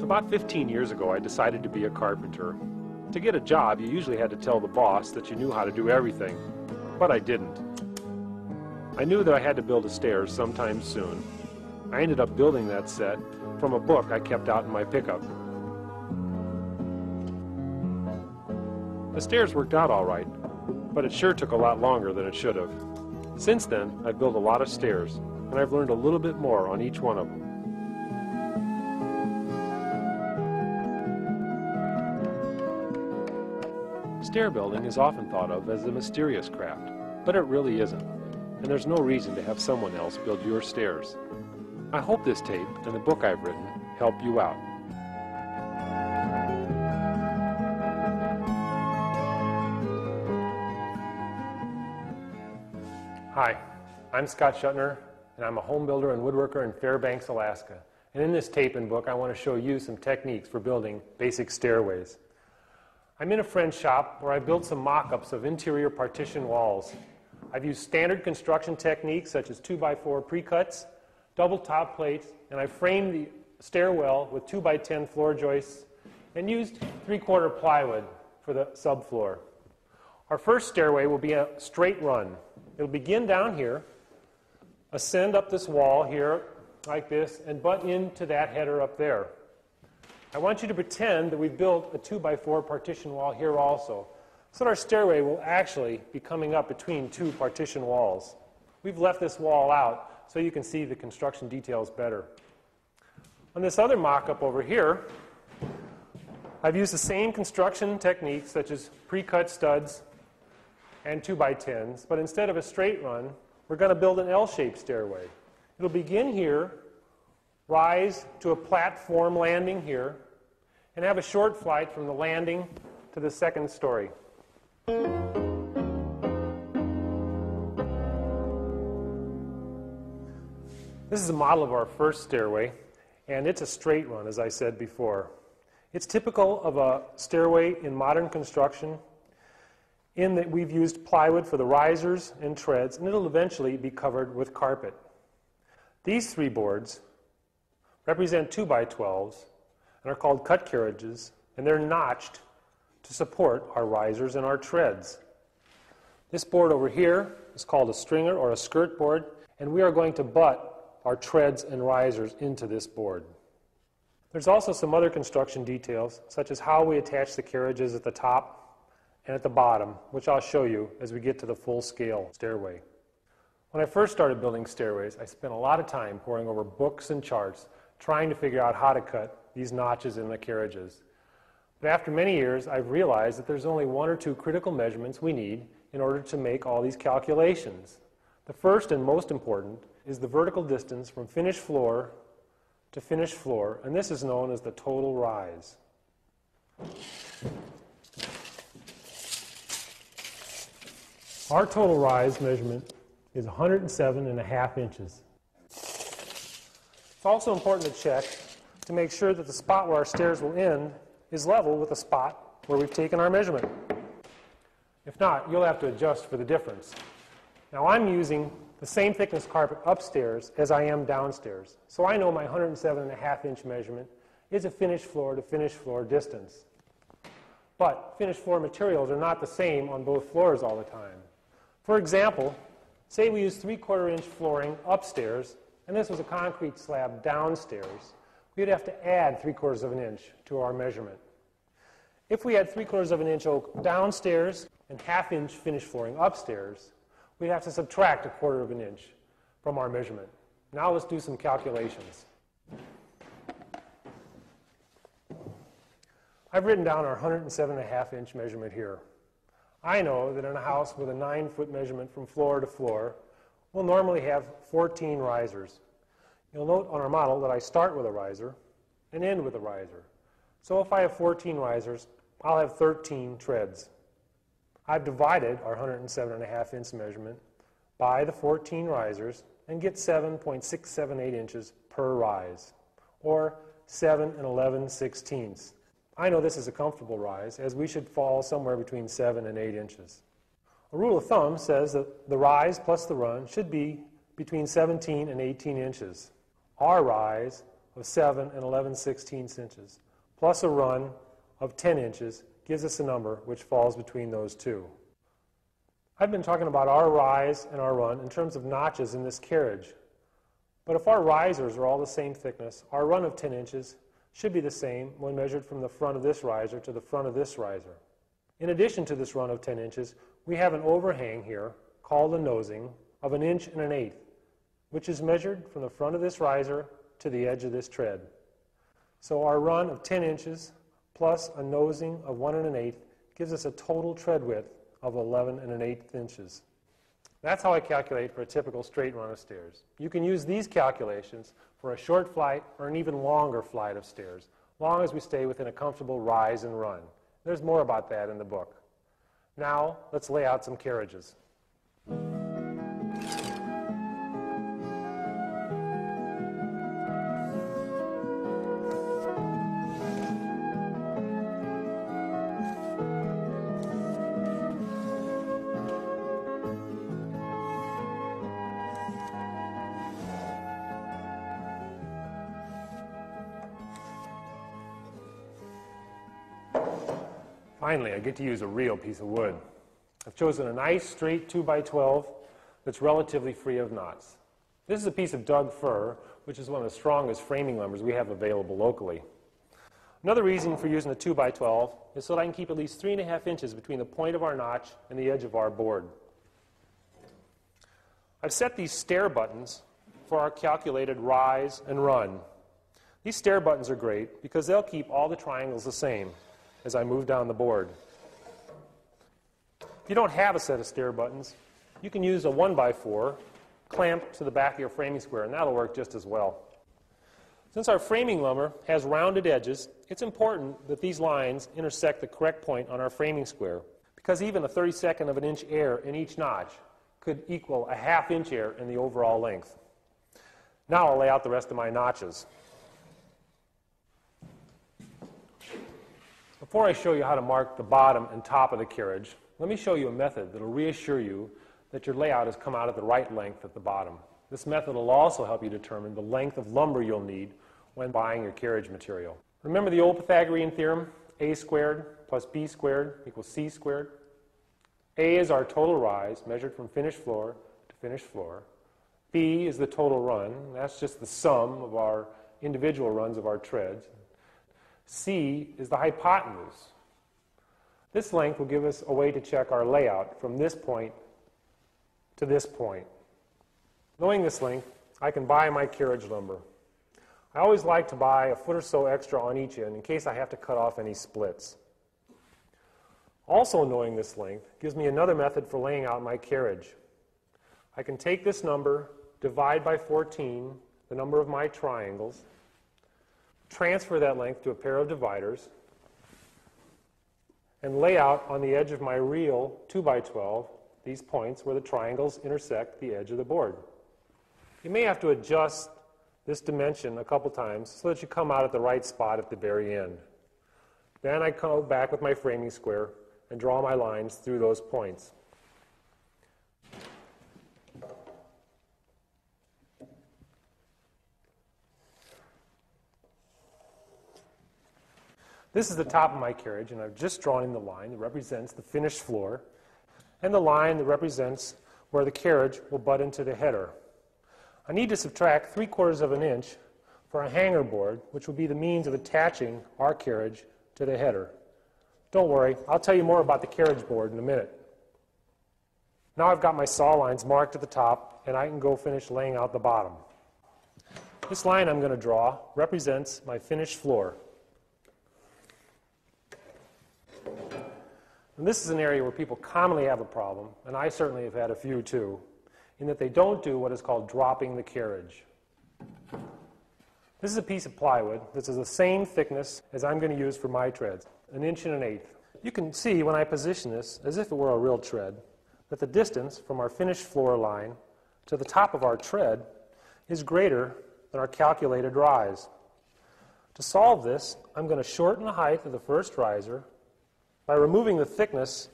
About 15 years ago, I decided to be a carpenter. To get a job, you usually had to tell the boss that you knew how to do everything, but I didn't. I knew that I had to build a stairs sometime soon. I ended up building that set from a book I kept out in my pickup. The stairs worked out all right, but it sure took a lot longer than it should have. Since then, I've built a lot of stairs, and I've learned a little bit more on each one of them. Stair building is often thought of as a mysterious craft, but it really isn't, and there's no reason to have someone else build your stairs. I hope this tape and the book I've written help you out. Hi, I'm Scott Schuttner, and I'm a home builder and woodworker in Fairbanks, Alaska. And in this tape and book, I want to show you some techniques for building basic stairways. I'm in a friend's shop where I built some mock-ups of interior partition walls. I've used standard construction techniques such as 2x4 pre-cuts, double top plates, and I framed the stairwell with 2x10 floor joists and used 3/4 plywood for the subfloor. Our first stairway will be a straight run. It'll begin down here, ascend up this wall here like this, and butt into that header up there. I want you to pretend that we've built a 2x4 partition wall here also, so that our stairway will actually be coming up between two partition walls. We've left this wall out so you can see the construction details better. On this other mock-up over here, I've used the same construction techniques such as pre-cut studs and 2x10s, but instead of a straight run, we're going to build an L-shaped stairway. It'll begin here, rise to a platform landing here, and have a short flight from the landing to the second story. This is a model of our first stairway, and it's a straight run, as I said before. It's typical of a stairway in modern construction in that we've used plywood for the risers and treads, and it'll eventually be covered with carpet. These three boards represent 2x12s and are called cut carriages, and they're notched to support our risers and our treads. This board over here is called a stringer or a skirt board, and we are going to butt our treads and risers into this board. There's also some other construction details, such as how we attach the carriages at the top and at the bottom, which I'll show you as we get to the full-scale stairway. When I first started building stairways, I spent a lot of time poring over books and charts, trying to figure out how to cut these notches in the carriages. But after many years, I've realized that there's only one or two critical measurements we need in order to make all these calculations. The first and most important is the vertical distance from finished floor to finished floor, and this is known as the total rise. Our total rise measurement is 107.5 inches. It's also important to check to make sure that the spot where our stairs will end is level with the spot where we've taken our measurement. If not, you'll have to adjust for the difference. Now I'm using the same thickness carpet upstairs as I am downstairs, so I know my 107.5 inch measurement is a finished floor to finished floor distance. But finished floor materials are not the same on both floors all the time. For example, say we use 3/4 inch flooring upstairs, and this was a concrete slab downstairs. We'd have to add 3/4 of an inch to our measurement. If we had 3/4 of an inch oak downstairs and 1/2 inch finished flooring upstairs, we'd have to subtract 1/4 of an inch from our measurement. Now let's do some calculations. I've written down our 107.5 inch measurement here. I know that in a house with a 9-foot measurement from floor to floor, we'll normally have 14 risers. You'll note on our model that I start with a riser and end with a riser. So if I have 14 risers, I'll have 13 treads. I've divided our 107.5 inch measurement by the 14 risers and get 7.678 inches per rise, or 7 11/16. I know this is a comfortable rise, as we should fall somewhere between 7 and 8 inches. A rule of thumb says that the rise plus the run should be between 17 and 18 inches. Our rise of 7 and 11/16 inches, plus a run of 10 inches gives us a number which falls between those two. I've been talking about our rise and our run in terms of notches in this carriage. But if our risers are all the same thickness, our run of 10 inches should be the same when measured from the front of this riser to the front of this riser. In addition to this run of 10 inches, we have an overhang here called a nosing of 1 1/8 inches, which is measured from the front of this riser to the edge of this tread. So our run of 10 inches plus a nosing of 1 1/8 gives us a total tread width of 11 1/8 inches. That's how I calculate for a typical straight run of stairs. You can use these calculations for a short flight or an even longer flight of stairs, as long as we stay within a comfortable rise and run. There's more about that in the book. Now, let's lay out some carriages. Finally, I get to use a real piece of wood. I've chosen a nice straight 2x12 that's relatively free of knots. This is a piece of Doug fir, which is one of the strongest framing lumbers we have available locally. Another reason for using a 2x12 is so that I can keep at least 3.5 inches between the point of our notch and the edge of our board. I've set these stair buttons for our calculated rise and run. These stair buttons are great because they'll keep all the triangles the same as I move down the board. If you don't have a set of stair buttons, you can use a 1x4 clamped to the back of your framing square, and that'll work just as well. Since our framing lumber has rounded edges, it's important that these lines intersect the correct point on our framing square, because even a 32nd of an inch error in each notch could equal a 1/2 inch error in the overall length. Now I'll lay out the rest of my notches. Before I show you how to mark the bottom and top of the carriage, let me show you a method that will reassure you that your layout has come out at the right length at the bottom. This method will also help you determine the length of lumber you'll need when buying your carriage material. Remember the old Pythagorean theorem, a squared plus b squared equals c squared? A is our total rise, measured from finished floor to finished floor. B is the total run. That's just the sum of our individual runs of our treads. C is the hypotenuse. This length will give us a way to check our layout from this point to this point. Knowing this length, I can buy my carriage lumber. I always like to buy a foot or so extra on each end in case I have to cut off any splits. Also knowing this length gives me another method for laying out my carriage. I can take this number, divide by 14, the number of my triangles, transfer that length to a pair of dividers, and lay out on the edge of my real 2x12 these points where the triangles intersect the edge of the board. You may have to adjust this dimension a couple times so that you come out at the right spot at the very end. Then I go back with my framing square and draw my lines through those points. This is the top of my carriage, and I've just drawn in the line that represents the finished floor, and the line that represents where the carriage will butt into the header. I need to subtract 3/4 of an inch for a hanger board, which will be the means of attaching our carriage to the header. Don't worry, I'll tell you more about the carriage board in a minute. Now I've got my saw lines marked at the top, and I can go finish laying out the bottom. This line I'm going to draw represents my finished floor. And this is an area where people commonly have a problem, and I certainly have had a few too, in that they don't do what is called dropping the carriage. This is a piece of plywood that's of the same thickness as I'm going to use for my treads, 1 1/8 inches. You can see when I position this, as if it were a real tread, that the distance from our finished floor line to the top of our tread is greater than our calculated rise. To solve this, I'm going to shorten the height of the first riser by removing the thickness